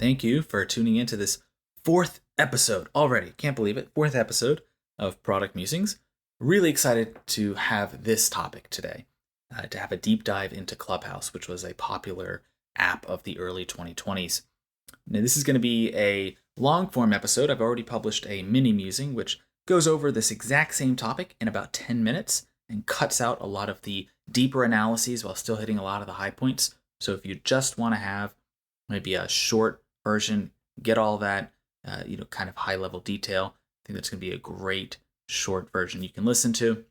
Thank you for tuning into this fourth episode already. Can't believe it. Fourth episode of Product Musings. Really excited to have this topic today, to have a deep dive into Clubhouse, which was a popular app of the early 2020s. Now, this is going to be a long form episode. I've already published a mini musing, which goes over this exact same topic in about 10 minutes and cuts out a lot of the deeper analyses while still hitting a lot of the high points. So if you just want to have maybe a short version, get all that, kind of high level detail, I think that's going to be a great short version you can listen to.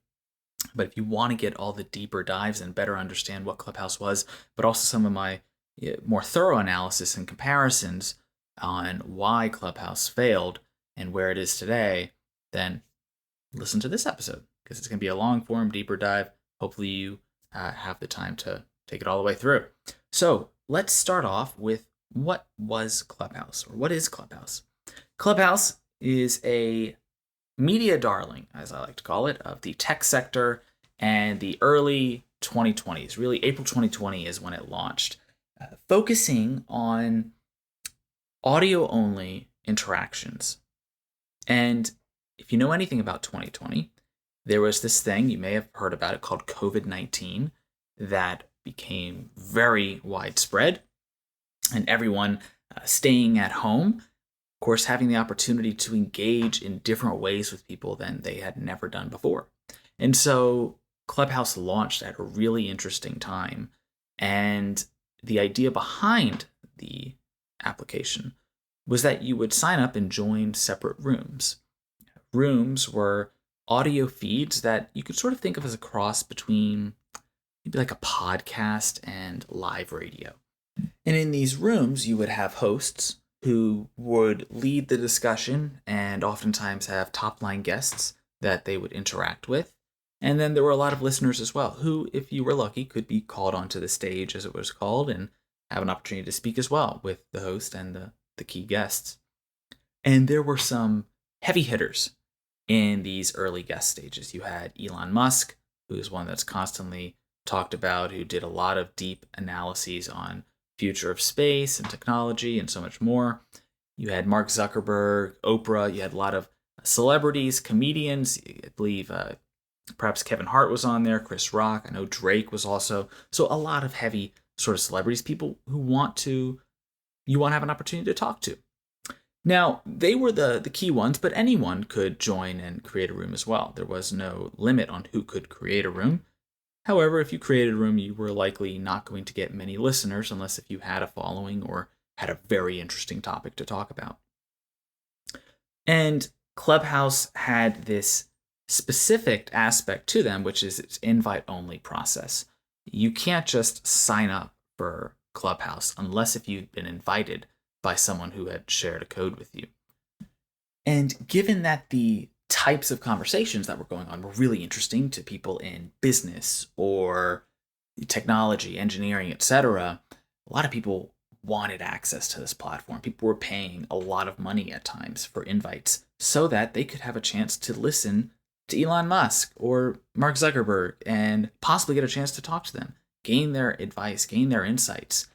But if you want to get all the deeper dives and better understand what Clubhouse was, but also some of my more thorough analysis and comparisons on why Clubhouse failed and where it is today, then listen to this episode because it's going to be a long form, deeper dive. Hopefully you have the time to take it all the way through. So let's start off with what was Clubhouse, or what is Clubhouse? Clubhouse is a media darling, as I like to call it, of the tech sector and the early 2020s. Really, April 2020 is when it launched, focusing on audio-only interactions. And if you know anything about 2020, there was this thing, you may have heard about it, called COVID-19 that became very widespread, and everyone staying at home, of course, having the opportunity to engage in different ways with people than they had never done before. And so Clubhouse launched at a really interesting time. And the idea behind the application was that you would sign up and join separate rooms. Rooms were audio feeds that you could sort of think of as a cross between maybe like a podcast and live radio. And in these rooms, you would have hosts who would lead the discussion and oftentimes have top-line guests that they would interact with. And then there were a lot of listeners as well, who, if you were lucky, could be called onto the stage, as it was called, and have an opportunity to speak as well with the host and the key guests. And there were some heavy hitters in these early guest stages. You had Elon Musk, who is one that's constantly talked about, who did a lot of deep analyses on future of space and technology and so much more. You had Mark Zuckerberg, Oprah. You had a lot of celebrities, comedians. I believe perhaps Kevin Hart was on there, Chris Rock. I know Drake was also. So a lot of heavy sort of celebrities, people who you want to have an opportunity to talk to. Now, they were the key ones, but anyone could join and create a room as well. There was no limit on who could create a room. However, if you created a room, you were likely not going to get many listeners unless if you had a following or had a very interesting topic to talk about. And Clubhouse had this specific aspect to them, which is its invite-only process. You can't just sign up for Clubhouse unless if you've been invited by someone who had shared a code with you. And given that the types of conversations that were going on were really interesting to people in business or technology, engineering, etc., a lot of people wanted access to this platform. People were paying a lot of money at times for invites so that they could have a chance to listen to Elon Musk or Mark Zuckerberg and possibly get a chance to talk to them, gain their advice, gain their insights.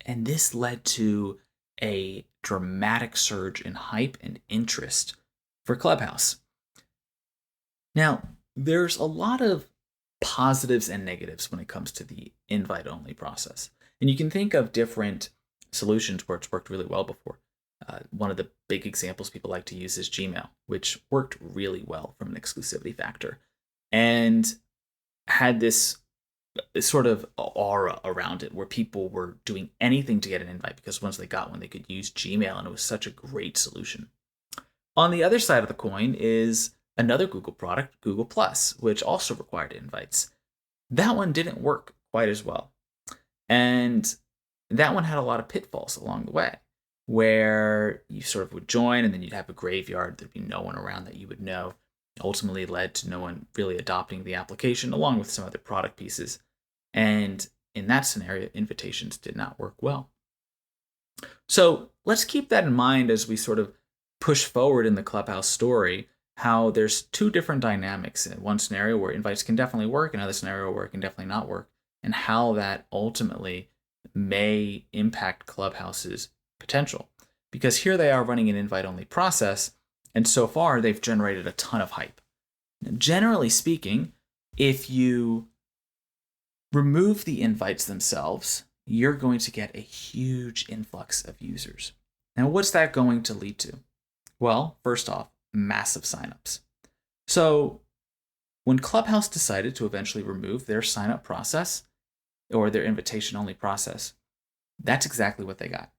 And this led to a dramatic surge in hype and interest for Clubhouse. Now, there's a lot of positives and negatives when it comes to the invite-only process. And you can think of different solutions where it's worked really well before. One of the big examples people like to use is Gmail, which worked really well from an exclusivity factor and had this sort of aura around it where people were doing anything to get an invite because once they got one, they could use Gmail, and it was such a great solution. On the other side of the coin is another Google product, Google Plus, which also required invites. That one didn't work quite as well. And that one had a lot of pitfalls along the way, where you sort of would join and then you'd have a graveyard. There'd be no one around that you would know. Ultimately led to no one really adopting the application, along with some other product pieces. And in that scenario, invitations did not work well. So let's keep that in mind as we sort of push forward in the Clubhouse story, how there's two different dynamics. In one scenario where invites can definitely work, another scenario where it can definitely not work, and how that ultimately may impact Clubhouse's potential, because here they are running an invite-only process, and so far they've generated a ton of hype. Now, generally speaking, if you remove the invites themselves, you're going to get a huge influx of users. Now, what's that going to lead to? Well, first off, massive signups. So when Clubhouse decided to eventually remove their sign-up process or their invitation-only process, that's exactly what they got.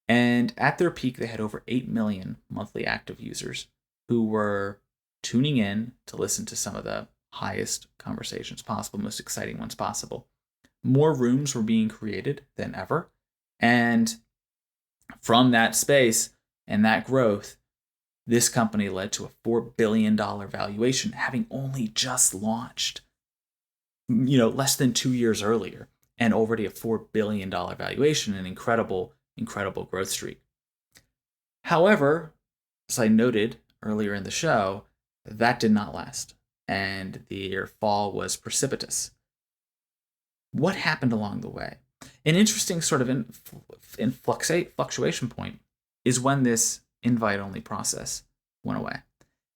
And at their peak, they had over 8 million monthly active users who were tuning in to listen to some of the highest conversations possible, most exciting ones possible. More rooms were being created than ever. And from that space and that growth, this company led to a $4 billion valuation, having only just launched, less than 2 years earlier, and already a $4 billion valuation, an incredible growth streak. However, as I noted earlier in the show, that did not last, and their fall was precipitous. What happened along the way? An interesting sort of fluctuation point is when this invite-only process went away.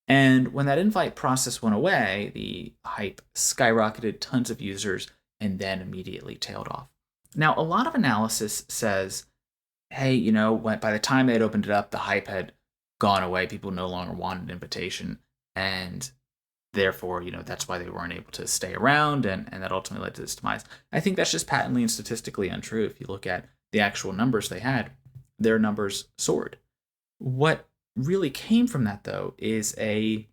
And when that invite process went away, the hype skyrocketed, tons of users, and then immediately tailed off. Now, a lot of analysis says, hey, by the time they had opened it up, the hype had gone away. People no longer wanted an invitation, and therefore, that's why they weren't able to stay around, and that ultimately led to this demise. I think that's just patently and statistically untrue. If you look at the actual numbers they had, their numbers soared. What really came from that, though, is a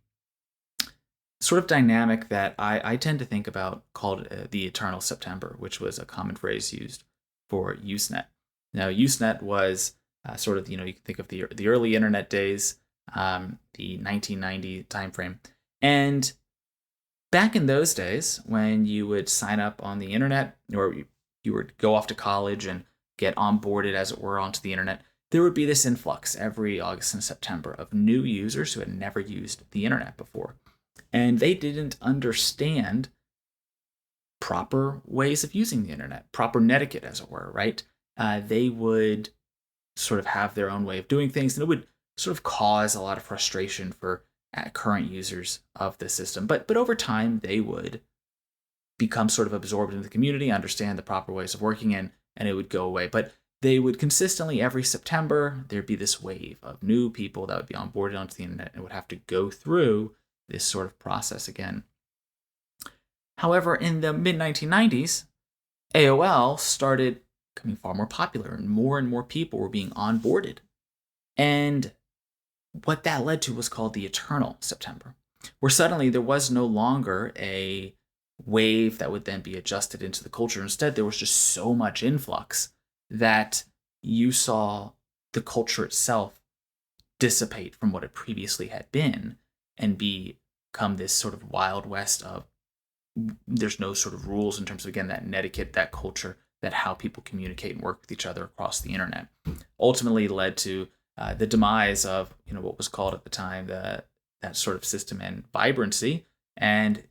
sort of dynamic that I tend to think about called the eternal September, which was a common phrase used for Usenet. Now, Usenet was sort of, you can think of the early internet days, the 1990 timeframe. And back in those days, when you would sign up on the internet, or you would go off to college and get onboarded, as it were, onto the internet, there would be this influx every August and September of new users who had never used the internet before. And they didn't understand proper ways of using the internet, proper netiquette, as it were, right? They would sort of have their own way of doing things, and it would sort of cause a lot of frustration for current users of the system. But over time, they would become sort of absorbed into the community, understand the proper ways of working, and it would go away. But they would consistently, every September, there'd be this wave of new people that would be onboarded onto the internet and would have to go through this sort of process again. However, in the mid-1990s, AOL started becoming far more popular, and more people were being onboarded. And what that led to was called the eternal September, where suddenly there was no longer a wave that would then be adjusted into the culture. Instead, there was just so much influx that you saw the culture itself dissipate from what it previously had been and become this sort of wild west of there's no sort of rules in terms of, again, that netiquette, that culture, that how people communicate and work with each other across the internet. Ultimately led to the demise of what was called at the time that sort of system and vibrancy, and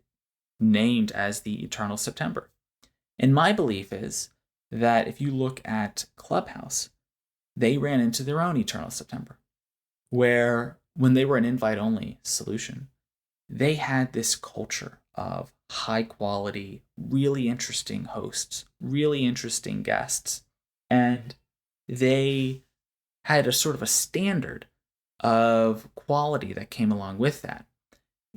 named as the eternal September. And my belief is that if you look at Clubhouse, they ran into their own eternal September, where when they were an invite-only solution, they had this culture of high quality, really interesting hosts, really interesting guests, and they had a sort of a standard of quality that came along with that.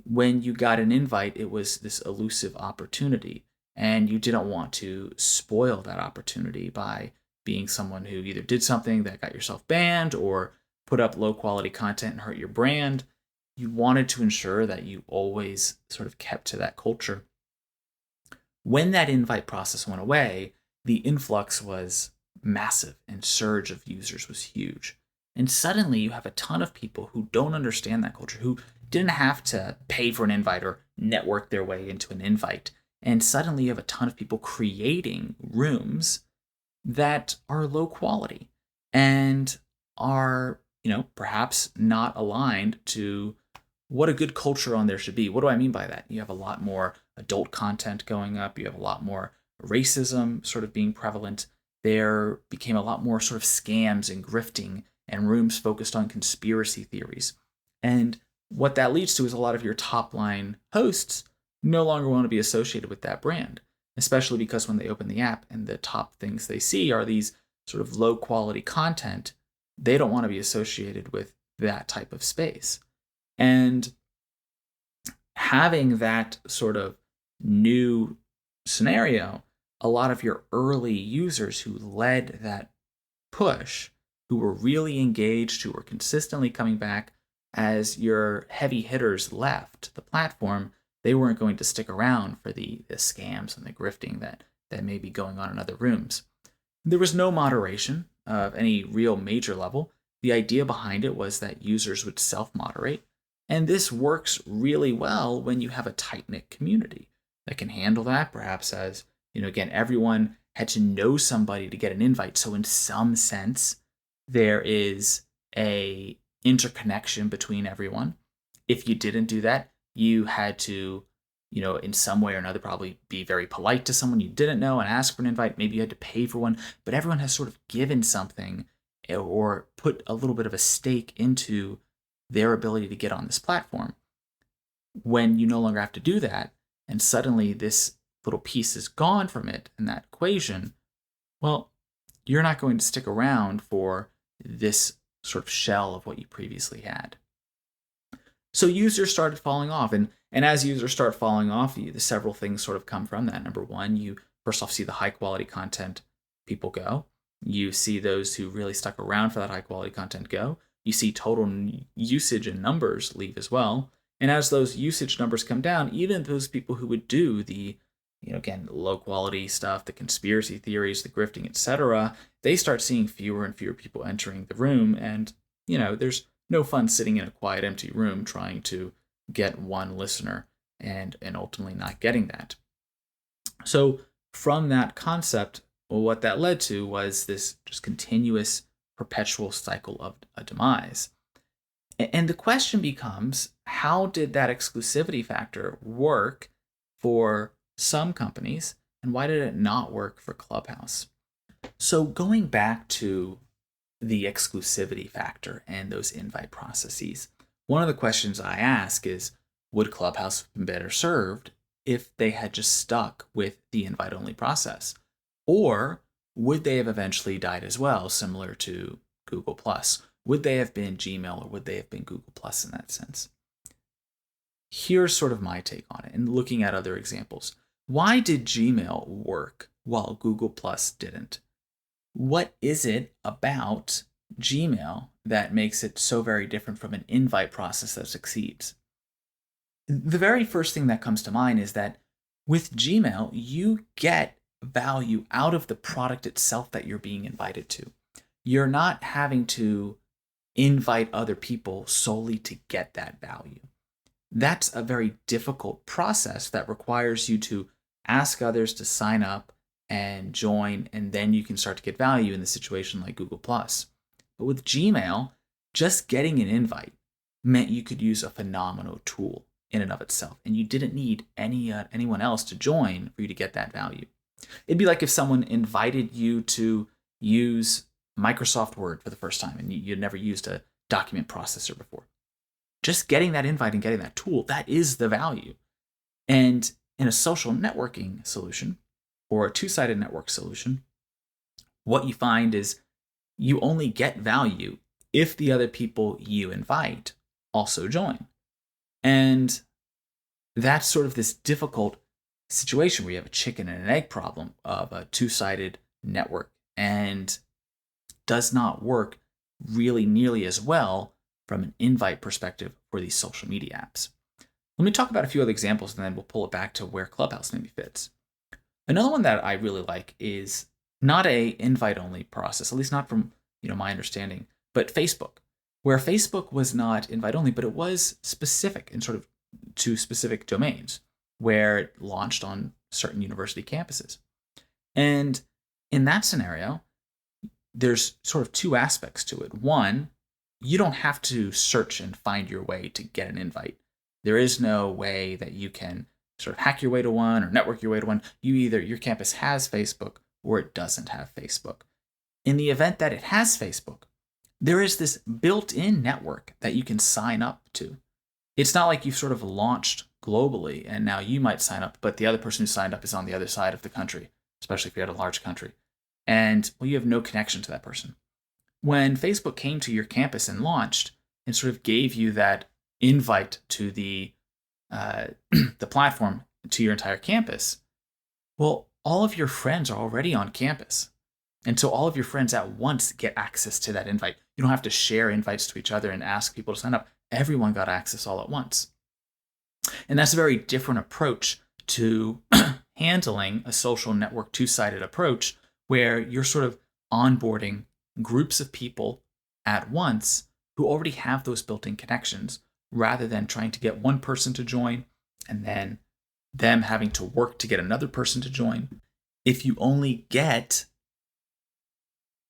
When you got an invite, it was this elusive opportunity, and you didn't want to spoil that opportunity by being someone who either did something that got yourself banned or put up low quality content and hurt your brand. You wanted to ensure that you always sort of kept to that culture. When that invite process went away, the influx was massive and surge of users was huge. And suddenly you have a ton of people who don't understand that culture, who didn't have to pay for an invite or network their way into an invite. And suddenly you have a ton of people creating rooms that are low quality and are, perhaps not aligned to what a good culture on there should be. What do I mean by that? You have a lot more adult content going up. You have a lot more racism sort of being prevalent. there became a lot more sort of scams and grifting and rooms focused on conspiracy theories. And what that leads to is a lot of your top line hosts no longer want to be associated with that brand, especially because when they open the app and the top things they see are these sort of low quality content, they don't want to be associated with that type of space. And having that sort of new scenario, a lot of your early users who led that push, who were really engaged, who were consistently coming back as your heavy hitters left the platform, they weren't going to stick around for the scams and the grifting that may be going on in other rooms. There was no moderation of any real major level. The idea behind it was that users would self-moderate, and this works really well when you have a tight-knit community that can handle that. Perhaps as, again, everyone had to know somebody to get an invite. So in some sense, there is a interconnection between everyone. If you didn't do that, you had to, in some way or another, probably be very polite to someone you didn't know and ask for an invite. Maybe you had to pay for one, but everyone has sort of given something or put a little bit of a stake into their ability to get on this platform. When you no longer have to do that, and suddenly this little piece is gone from it in that equation, well, you're not going to stick around for this sort of shell of what you previously had. So users started falling off, and as users start falling off, the several things sort of come from that. Number one, you first off see the high quality content people go. You see those who really stuck around for that high quality content go. You see total usage and numbers leave as well. And as those usage numbers come down, even those people who would do the, again, low quality stuff, the conspiracy theories, the grifting, etc., they start seeing fewer and fewer people entering the room. And, there's no fun sitting in a quiet, empty room trying to get one listener and ultimately not getting that. So from that concept, what that led to was this just continuous, perpetual cycle of a demise. And the question becomes, how did that exclusivity factor work for some companies, and why did it not work for Clubhouse? So going back to the exclusivity factor and those invite processes, one of the questions I ask is, would Clubhouse have been better served if they had just stuck with the invite-only process? Or would they have eventually died as well, similar to Google+? Would they have been Gmail, or would they have been Google+ in that sense? Here's sort of my take on it, and looking at other examples. Why did Gmail work while Google+ didn't? What is it about Gmail that makes it so very different from an invite process that succeeds? The very first thing that comes to mind is that with Gmail, you get value out of the product itself that you're being invited to. You're not having to invite other people solely to get that value. That's a very difficult process that requires you to ask others to sign up and join, and then you can start to get value in the situation like Google+. But with Gmail, just getting an invite meant you could use a phenomenal tool in and of itself, and you didn't need anyone else to join for you to get that value. It'd be like if someone invited you to use Microsoft Word for the first time and you'd never used a document processor before. Just getting that invite and getting that tool, that is the value. And in a social networking solution or a two-sided network solution, what you find is you only get value if the other people you invite also join. And that's sort of this difficult situation where you have a chicken and an egg problem of a two-sided network, and does not work really nearly as well from an invite perspective for these social media apps. Let me talk about a few other examples, and then we'll pull it back to where Clubhouse maybe fits. Another one that I really like is not a invite-only process, at least not from my understanding, but Facebook, where Facebook was not invite-only, but it was specific and sort of to specific domains, where it launched on certain university campuses. And in that scenario, there's sort of two aspects to it. One, you don't have to search and find your way to get an invite. There is no way that you can sort of hack your way to one or network your way to one. Your campus has Facebook, or it doesn't have Facebook. In the event that it has Facebook, there is this built-in network that you can sign up to. It's not like you've sort of launched globally and now you might sign up, but the other person who signed up is on the other side of the country, especially if you had a large country. And well, you have no connection to that person. When Facebook came to your campus and launched and sort of gave you that invite to the the platform to your entire campus, well, all of your friends are already on campus. And so all of your friends at once get access to that invite. You don't have to share invites to each other and ask people to sign up. Everyone got access all at once. And that's a very different approach to handling a social network two-sided approach where you're sort of onboarding groups of people at once who already have those built-in connections rather than trying to get one person to join and then them having to work to get another person to join. If you only get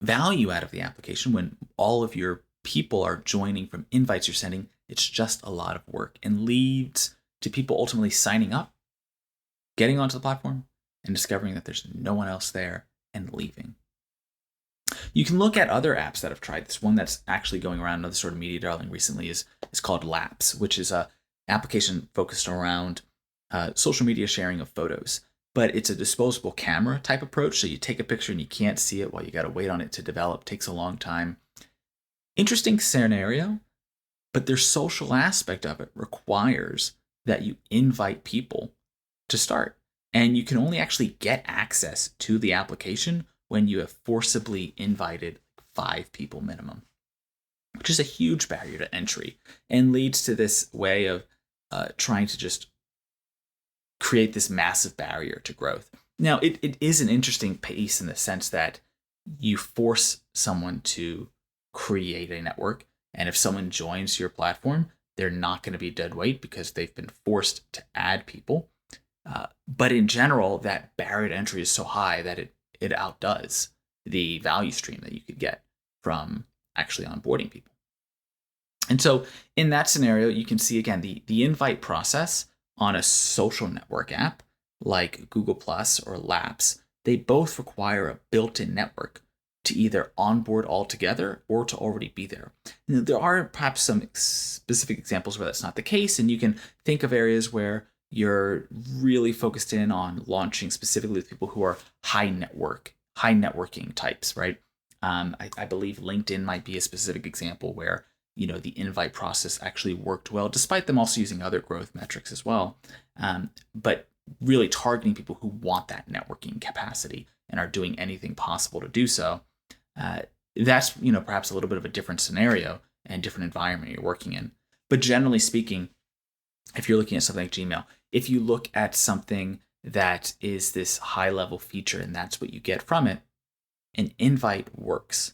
value out of the application when all of your people are joining from invites you're sending, it's just a lot of work and leads to people ultimately signing up, getting onto the platform, and discovering that there's no one else there and leaving. You can look at other apps that have tried this. One that's actually going around, another sort of media darling recently, is called Laps, which is an application focused around social media sharing of photos. But it's a disposable camera type approach. So you take a picture and you can't see it while you got to wait on it to develop. It takes a long time. Interesting scenario, but their social aspect of it requires that you invite people to start. And you can only actually get access to the application when you have forcibly invited 5 people minimum, which is a huge barrier to entry and leads to this way of trying to just create this massive barrier to growth. Now, it is an interesting piece in the sense that you force someone to create a network. And if someone joins your platform, they're not going to be dead weight because they've been forced to add people. But in general, that barrier to entry is so high that it outdoes the value stream that you could get from actually onboarding people. And so in that scenario, you can see, again, the invite process on a social network app like Google Plus or Laps, they both require a built-in network to either onboard altogether or to already be there. And there are perhaps some specific examples where that's not the case, and you can think of areas where you're really focused in on launching specifically with people who are high networking types, right? I believe LinkedIn might be a specific example where the invite process actually worked well, despite them also using other growth metrics as well. But really targeting people who want that networking capacity and are doing anything possible to do so. That's perhaps a little bit of a different scenario and different environment you're working in. But generally speaking, if you're looking at something like Gmail, if you look at something that is this high-level feature and that's what you get from it, an invite works.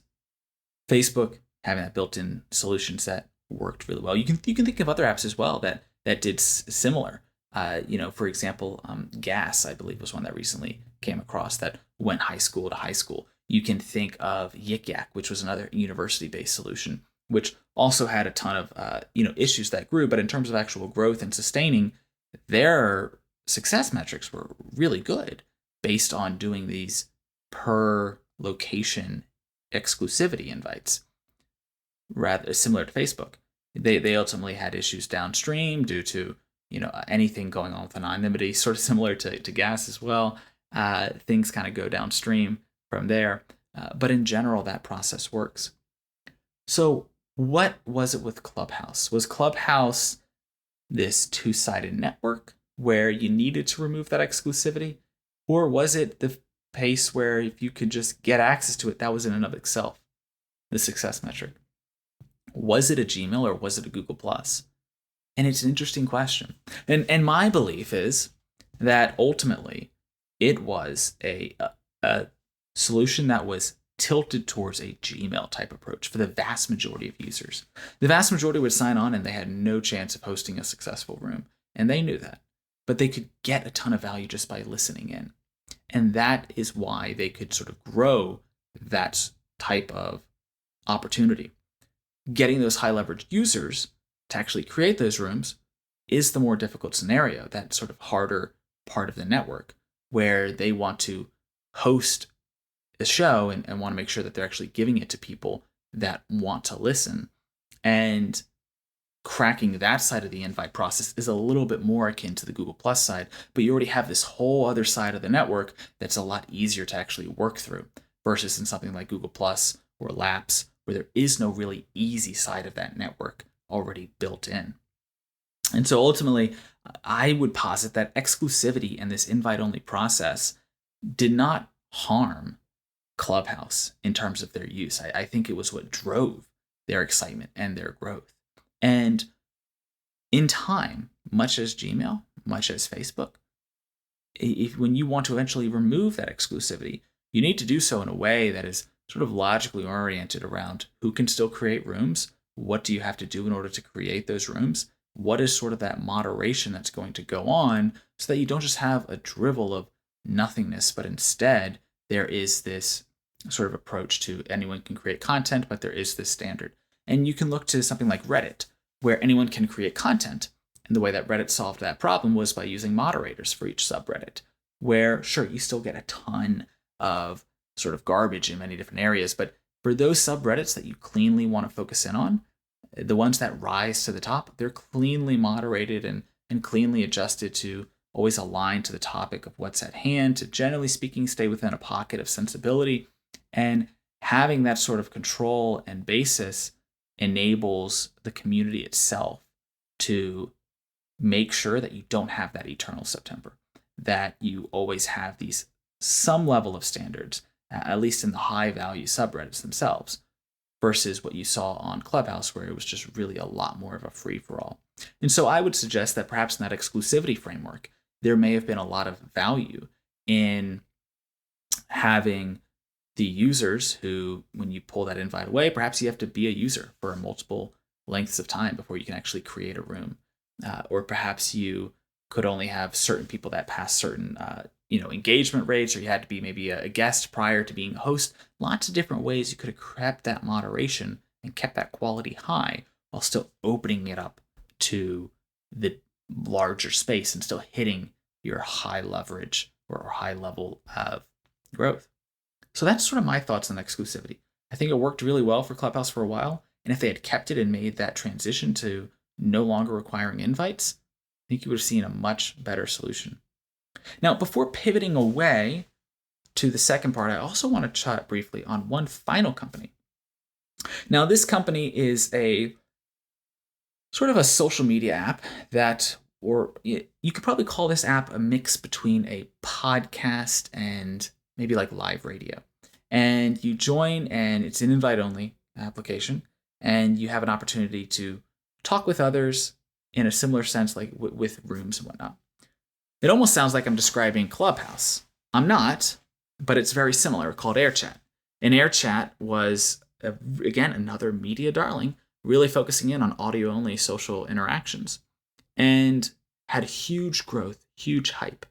Facebook, having that built-in solution set, worked really well. You can think of other apps as well that did similar. For example, Gas, I believe, was one that recently came across that went high school to high school. You can think of Yik Yak, which was another university-based solution, which also had a ton of issues that grew. But in terms of actual growth and sustaining, their success metrics were really good based on doing these per location exclusivity invites, rather similar to Facebook. They ultimately had issues downstream due to anything going on with anonymity, sort of similar to Gas as well. Things kind of go downstream from there. But in general, that process works. So what was it with Clubhouse? Was Clubhouse this two-sided network where you needed to remove that exclusivity? Or was it the pace where if you could just get access to it, that was in and of itself the success metric? Was it a Gmail or was it a Google Plus? And it's an interesting question. And my belief is that ultimately it was a solution that was tilted towards a Gmail type approach for the vast majority of users. The vast majority would sign on and they had no chance of hosting a successful room. And they knew that. But they could get a ton of value just by listening in. And that is why they could sort of grow that type of opportunity. Getting those high leverage users to actually create those rooms is the more difficult scenario, that sort of harder part of the network where they want to host a show and want to make sure that they're actually giving it to people that want to listen. And cracking that side of the invite process is a little bit more akin to the Google Plus side, but you already have this whole other side of the network that's a lot easier to actually work through versus in something like Google Plus or Laps, where there is no really easy side of that network already built in. And so ultimately, I would posit that exclusivity and this invite-only process did not harm Clubhouse in terms of their use. I think it was what drove their excitement and their growth. And in time, much as Gmail, much as Facebook, when you want to eventually remove that exclusivity, you need to do so in a way that is sort of logically oriented around who can still create rooms, what do you have to do in order to create those rooms, what is sort of that moderation that's going to go on so that you don't just have a drivel of nothingness, but instead there is this sort of approach to anyone can create content, but there is this standard. And you can look to something like Reddit, where anyone can create content. And the way that Reddit solved that problem was by using moderators for each subreddit, where, sure, you still get a ton of sort of garbage in many different areas, but for those subreddits that you cleanly want to focus in on, the ones that rise to the top, they're cleanly moderated and cleanly adjusted to always align to the topic of what's at hand, to generally speaking, stay within a pocket of sensibility. And having that sort of control and basis enables the community itself to make sure that you don't have that eternal September, that you always have these some level of standards, at least in the high value subreddits themselves, versus what you saw on Clubhouse, where it was just really a lot more of a free-for-all. And so I would suggest that perhaps in that exclusivity framework, there may have been a lot of value in having the users who, when you pull that invite away, perhaps you have to be a user for multiple lengths of time before you can actually create a room. Or perhaps you could only have certain people that pass certain engagement rates, or you had to be maybe a guest prior to being a host. Lots of different ways you could have kept that moderation and kept that quality high while still opening it up to the larger space and still hitting your high leverage or high level of growth. So that's sort of my thoughts on exclusivity. I think it worked really well for Clubhouse for a while. And if they had kept it and made that transition to no longer requiring invites, I think you would have seen a much better solution. Now, before pivoting away to the second part, I also want to chat briefly on one final company. Now, this company is a sort of a social media app that, or you could probably call this app a mix between a podcast and maybe like live radio. And you join, and it's an invite-only application, and you have an opportunity to talk with others in a similar sense, like with rooms and whatnot. It almost sounds like I'm describing Clubhouse. I'm not, but it's very similar, called AirChat. And AirChat was, again, another media darling, really focusing in on audio-only social interactions, and had huge growth, huge hype.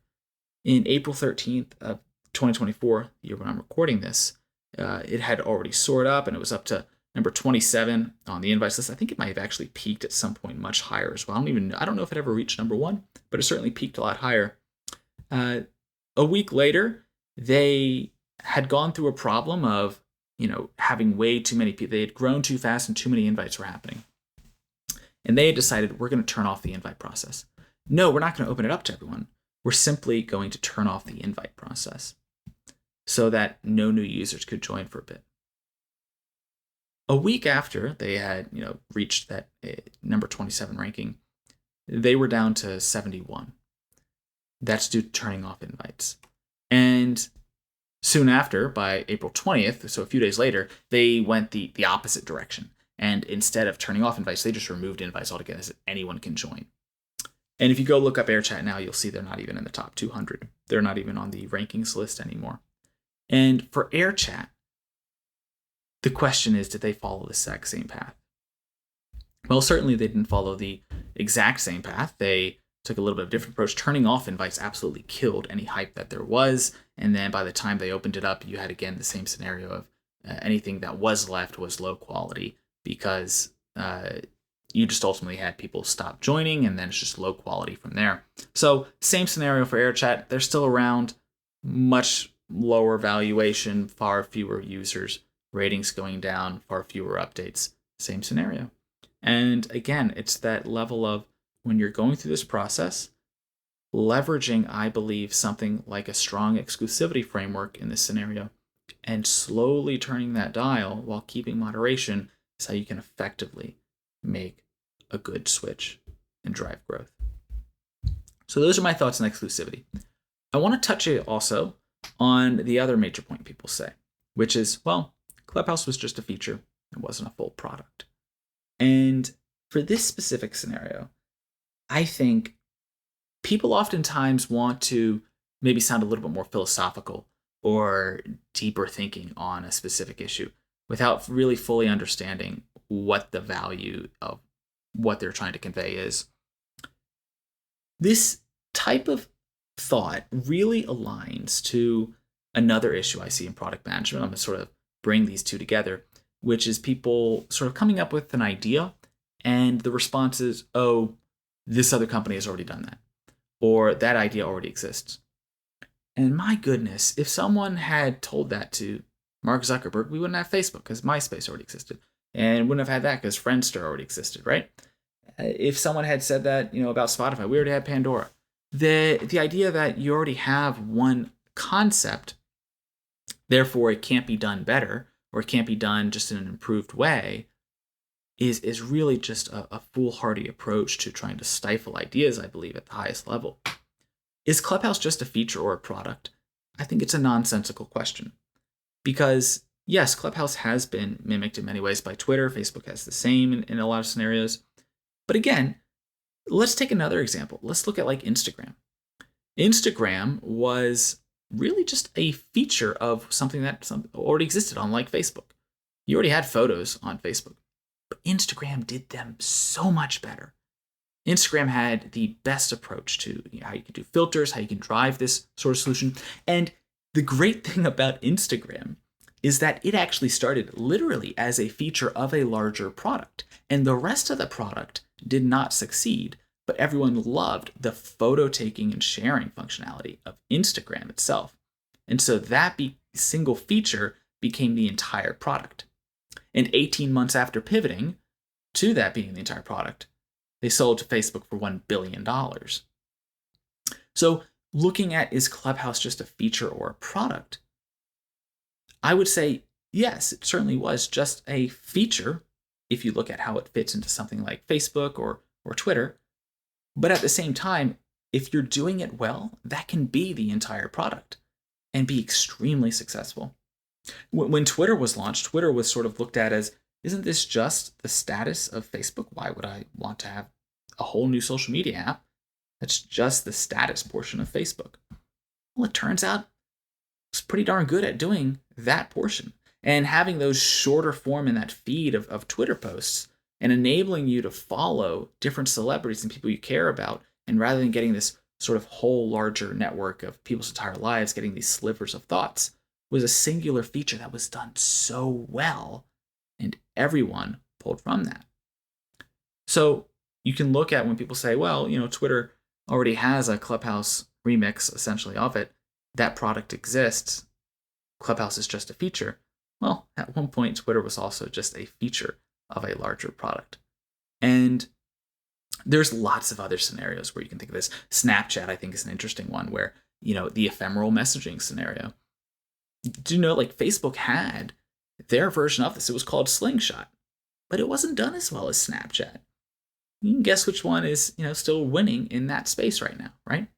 In April 13th of 2024, the year when I'm recording this, it had already soared up, and it was up to number 27 on the invites list. I think it might have actually peaked at some point much higher as well. I don't know if it ever reached number 1, but it certainly peaked a lot higher. A week later, they had gone through a problem of, having way too many people. They had grown too fast and too many invites were happening. And they had decided, we're going to turn off the invite process. No, we're not going to open it up to everyone. We're simply going to turn off the invite process so that no new users could join for a bit. A week after they had, reached that number 27 ranking, they were down to 71. That's due to turning off invites. And soon after, by April 20th, so a few days later, they went the opposite direction. And instead of turning off invites, they just removed invites altogether so anyone can join. And if you go look up AirChat now, you'll see they're not even in the top 200. They're not even on the rankings list anymore. And for AirChat, the question is, did they follow the exact same path? Well, certainly they didn't follow the exact same path. They took a little bit of a different approach. Turning off invites absolutely killed any hype that there was. And then by the time they opened it up, you had, again, the same scenario of anything that was left was low quality because you just ultimately had people stop joining, and then it's just low quality from there. So same scenario for AirChat. They're still around, much lower valuation, far fewer users, ratings going down, far fewer updates. Same scenario. And again, it's that level of when you're going through this process, leveraging, I believe, something like a strong exclusivity framework in this scenario and slowly turning that dial while keeping moderation is how you can effectively make a good switch and drive growth. So those are my thoughts on exclusivity. I want to touch also on the other major point people say, which is, well, Clubhouse was just a feature. It wasn't a full product. And for this specific scenario, I think people oftentimes want to maybe sound a little bit more philosophical or deeper thinking on a specific issue without really fully understanding what the value of what they're trying to convey is. This type of thought really aligns to another issue I see in product management. I'm going to sort of bring these two together, which is people sort of coming up with an idea and the response is, oh, this other company has already done that, or that idea already exists. And my goodness, if someone had told that to Mark Zuckerberg, we wouldn't have Facebook because MySpace already existed, and wouldn't have had that because Friendster already existed, right? If someone had said that, about Spotify, we already had Pandora. The idea that you already have one concept, therefore it can't be done better, or it can't be done just in an improved way, is really just a foolhardy approach to trying to stifle ideas, I believe, at the highest level. Is Clubhouse just a feature or a product? I think it's a nonsensical question. Because, yes, Clubhouse has been mimicked in many ways by Twitter. Facebook has the same in a lot of scenarios. But again, let's take another example. Let's look at like Instagram. Instagram was really just a feature of something that already existed on like Facebook. You already had photos on Facebook. But Instagram did them so much better. Instagram had the best approach to how you can do filters, how you can drive this sort of solution. And the great thing about Instagram is that it actually started literally as a feature of a larger product. And the rest of the product did not succeed, but everyone loved the photo taking and sharing functionality of Instagram itself. And so that single feature became the entire product. And 18 months after pivoting to that being the entire product, they sold to Facebook for $1 billion. So looking at, is Clubhouse just a feature or a product? I would say, yes, it certainly was just a feature if you look at how it fits into something like Facebook or Twitter. But at the same time, if you're doing it well, that can be the entire product and be extremely successful. When Twitter was launched, Twitter was sort of looked at as, isn't this just the status of Facebook? Why would I want to have a whole new social media app that's just the status portion of Facebook? Well, it turns out it's pretty darn good at doing that portion and having those shorter form in that feed of Twitter posts and enabling you to follow different celebrities and people you care about. And rather than getting this sort of whole larger network of people's entire lives, getting these slivers of thoughts, was a singular feature that was done so well, and everyone pulled from that. So you can look at when people say, well, Twitter already has a Clubhouse remix essentially of it. That product exists. Clubhouse is just a feature. Well, at one point, Twitter was also just a feature of a larger product. And there's lots of other scenarios where you can think of this. Snapchat, I think, is an interesting one where, the ephemeral messaging scenario. Do you know, like Facebook had their version of this? It was called Slingshot, but it wasn't done as well as Snapchat. You can guess which one is, still winning in that space right now, right?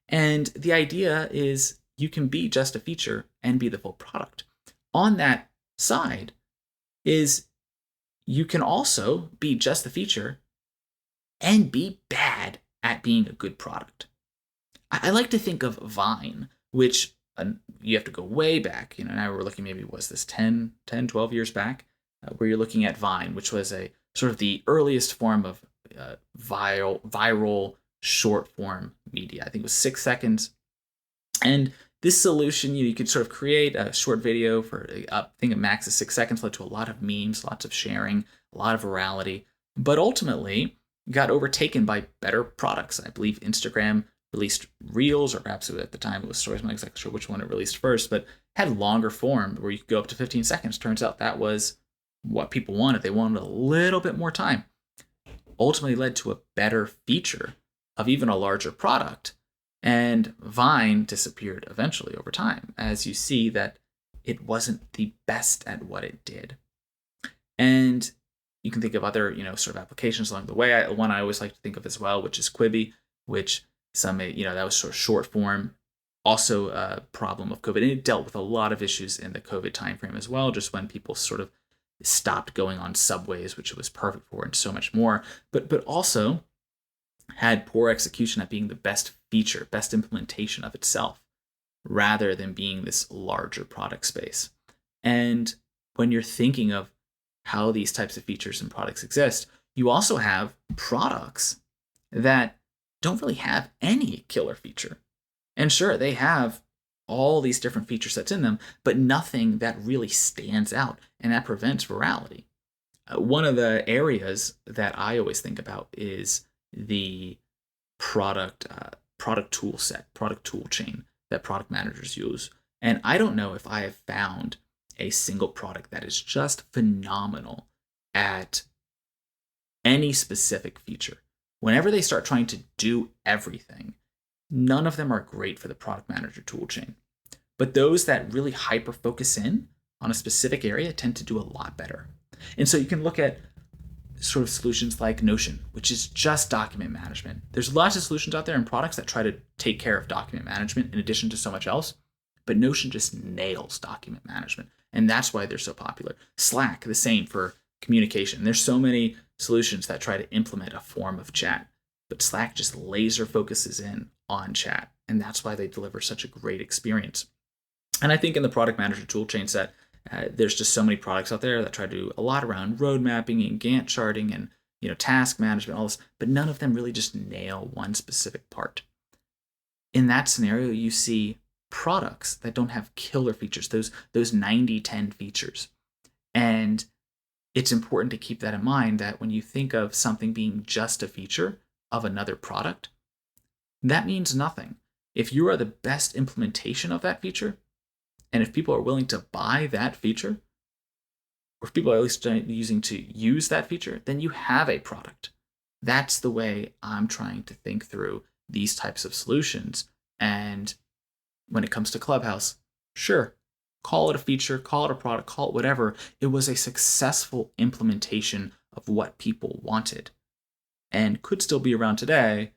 And the idea is you can be just a feature and be the full product. On that side is you can also be just the feature and be bad at being a good product. I like to think of Vine, which you have to go way back. Now we're looking, maybe was this 10, 12 years back, where you're looking at Vine, which was a sort of the earliest form of viral short form media. I think it was 6 seconds. And this solution, you could sort of create a short video for, I think a max of 6 seconds, led to a lot of memes, lots of sharing, a lot of virality, but ultimately got overtaken by better products. I believe Instagram released Reels, or perhaps at the time it was Stories. I'm not exactly sure which one it released first, but had longer form where you could go up to 15 seconds. Turns out that was what people wanted. They wanted a little bit more time. Ultimately led to a better feature of even a larger product. And Vine disappeared eventually over time, as you see that it wasn't the best at what it did. And you can think of other, sort of applications along the way. One I always like to think of as well, which is Quibi, which some, that was sort of short form. Also a problem of COVID. And it dealt with a lot of issues in the COVID timeframe as well, just when people sort of stopped going on subways, which it was perfect for, and so much more. But also had poor execution at being the best feature, best implementation of itself, rather than being this larger product space. And when you're thinking of how these types of features and products exist, you also have products that don't really have any killer feature. And sure, they have all these different feature sets in them, but nothing that really stands out, and that prevents virality. One of the areas that I always think about is the product tool set, product tool chain that product managers use. And I don't know if I have found a single product that is just phenomenal at any specific feature. Whenever they start trying to do everything, none of them are great for the product manager tool chain. But those that really hyper focus in on a specific area tend to do a lot better. And so you can look at sort of solutions like Notion, which is just document management. There's lots of solutions out there and products that try to take care of document management in addition to so much else, but Notion just nails document management, and that's why they're so popular. Slack, the same for communication. There's so many solutions that try to implement a form of chat, but Slack just laser focuses in on chat, and that's why they deliver such a great experience. And I think in the product manager toolchain set, there's just so many products out there that try to do a lot around road mapping and Gantt charting and task management, all this, but none of them really just nail one specific part. In that scenario, you see products that don't have killer features, those 90-10 features. And it's important to keep that in mind, that when you think of something being just a feature of another product, that means nothing. If you are the best implementation of that feature, and if people are willing to buy that feature, or if people are at least using to use that feature, then you have a product. That's the way I'm trying to think through these types of solutions. And when it comes to Clubhouse, sure, call it a feature, call it a product, call it whatever. It was a successful implementation of what people wanted, and could still be around today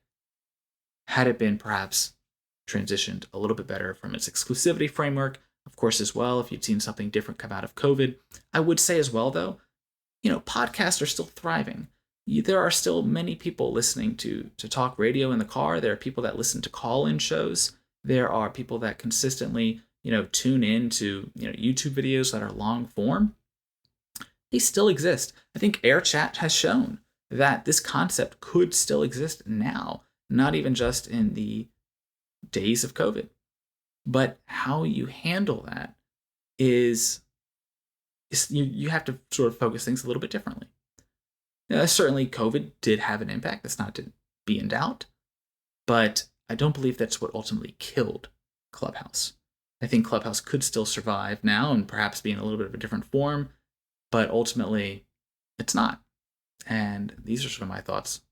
had it been perhaps transitioned a little bit better from its exclusivity framework. Of course, as well, if you'd seen something different come out of COVID. I would say as well, though, podcasts are still thriving. There are still many people listening to talk radio in the car. There are people that listen to call-in shows. There are people that consistently, tune in to, YouTube videos that are long form. They still exist. I think Air Chat has shown that this concept could still exist now, not even just in the days of COVID. But how you handle that is you have to sort of focus things a little bit differently. Certainly, COVID did have an impact. That's not to be in doubt. But I don't believe that's what ultimately killed Clubhouse. I think Clubhouse could still survive now and perhaps be in a little bit of a different form, but ultimately, it's not. And these are sort of my thoughts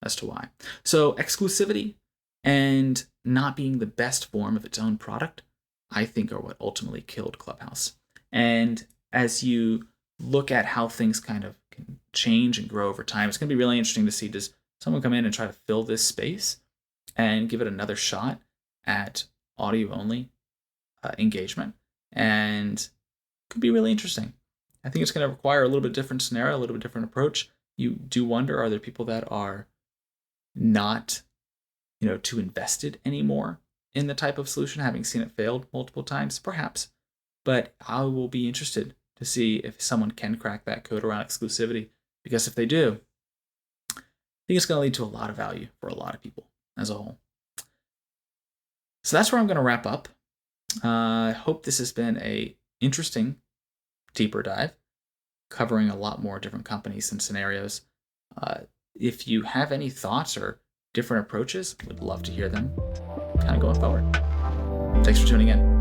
as to why. So exclusivity and not being the best form of its own product, I think, are what ultimately killed Clubhouse. And as you look at how things kind of can change and grow over time, it's going to be really interesting to see, does someone come in and try to fill this space and give it another shot at audio-only engagement? And it could be really interesting. I think it's going to require a little bit different scenario, a little bit different approach. You do wonder, are there people that are not too invested anymore in the type of solution, having seen it failed multiple times? Perhaps. But I will be interested to see if someone can crack that code around exclusivity, because if they do, I think it's going to lead to a lot of value for a lot of people as a whole. So that's where I'm going to wrap up. I hope this has been a interesting deeper dive, covering a lot more different companies and scenarios. If you have any thoughts or different approaches. Would love to hear them kind of going forward. Thanks for tuning in.